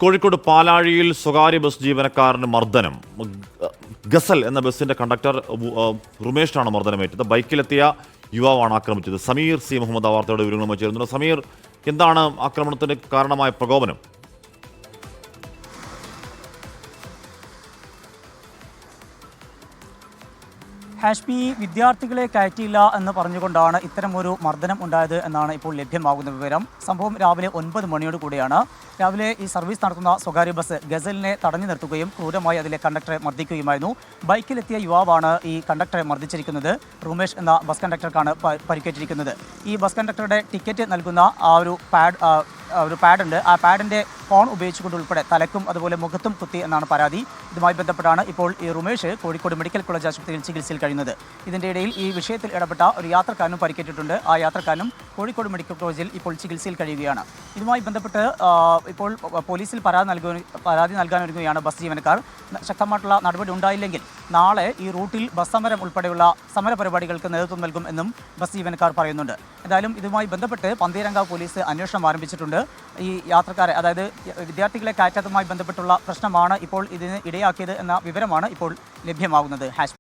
കോഴിക്കോട് പാലാഴിയിൽ സ്വകാര്യ ബസ് ജീവനക്കാരന് മർദ്ദനം. ഗസൽ എന്ന ബസിന്റെ കണ്ടക്ടർ റുമേഷാണ് മർദ്ദനമേറ്റത്. ബൈക്കിലെത്തിയ യുവാവാണ് ആക്രമിച്ചത്. സമീർ സി മുഹമ്മദ് വാർത്തയുടെ വിവരങ്ങളുമായി ചേരുന്നുണ്ട്. സമീർ, എന്താണ് ആക്രമണത്തിന് കാരണമായ പ്രകോപനം? ഹാഷ്മി, വിദ്യാർത്ഥികളെ കയറ്റിയില്ല എന്ന് പറഞ്ഞുകൊണ്ടാണ് ഇത്തരമൊരു മർദ്ദനം ഉണ്ടായത് എന്നാണ് ഇപ്പോൾ ലഭ്യമാകുന്ന വിവരം. സംഭവം രാവിലെ 9 മണിയോട് കൂടിയാണ്. രാവിലെ ഈ സർവീസ് നടത്തുന്ന സ്വകാര്യ ബസ് ഗസലിനെ തടഞ്ഞു നിർത്തുകയും ക്രൂരമായി അതിലെ കണ്ടക്ടറെ മർദ്ദിക്കുകയുമായിരുന്നു. ബൈക്കിലെത്തിയ യുവാവാണ് ഈ കണ്ടക്ടറെ മർദ്ദിച്ചിരിക്കുന്നത്. റുമേഷ് എന്ന ബസ് കണ്ടക്ടർക്കാണ് പരിക്കേറ്റിരിക്കുന്നത്. ഈ ബസ് കണ്ടക്ടറുടെ ടിക്കറ്റ് നൽകുന്ന ആ ഒരു പാഡുണ്ട്. ആ പാഡിൻ്റെ ഫോൺ ഉപയോഗിച്ചുകൊണ്ട് ഉൾപ്പെടെ തലക്കും അതുപോലെ മുഖത്തും കുത്തി എന്നാണ് പരാതി. ഇതുമായി ബന്ധപ്പെട്ടാണ് ഇപ്പോൾ ഈ റുമേഷ് കോഴിക്കോട് മെഡിക്കൽ കോളേജ് ആശുപത്രിയിൽ ചികിത്സയിൽ കഴിയുന്നത്. ഇതിൻ്റെ ഇടയിൽ ഈ വിഷയത്തിൽ ഇടപെട്ട ഒരു യാത്രക്കാരനും പരിക്കേറ്റിട്ടുണ്ട്. ആ യാത്രക്കാരനും കോഴിക്കോട് മെഡിക്കൽ കോളേജിൽ ഇപ്പോൾ ചികിത്സയിൽ കഴിയുകയാണ്. ഇതുമായി ബന്ധപ്പെട്ട് ഇപ്പോൾ പോലീസിൽ പരാതി നൽകാനൊരുങ്ങുകയാണ് ബസ് ജീവനക്കാർ. ശക്തമായിട്ടുള്ള നടപടി ഉണ്ടായില്ലെങ്കിൽ നാളെ ഈ റൂട്ടിൽ ബസ് സമരം ഉൾപ്പെടെയുള്ള സമര പരിപാടികൾക്ക് നേതൃത്വം നൽകും എന്നും ബസ് ജീവനക്കാർ പറയുന്നുണ്ട്. എന്തായാലും ഇതുമായി ബന്ധപ്പെട്ട് പന്തീരങ്കാവ് പോലീസ് അന്വേഷണം ആരംഭിച്ചിട്ടുണ്ട്. ഈ യാത്രക്കാരെ, അതായത് വിദ്യാർത്ഥികളെ കയറ്റാത്തതുമായി ബന്ധപ്പെട്ടുള്ള പ്രശ്നമാണ് ഇപ്പോൾ ഇതിന് ഇടയാക്കിയത് എന്ന വിവരമാണ് ഇപ്പോൾ ലഭ്യമാകുന്നത്. ഹാഷ്മി.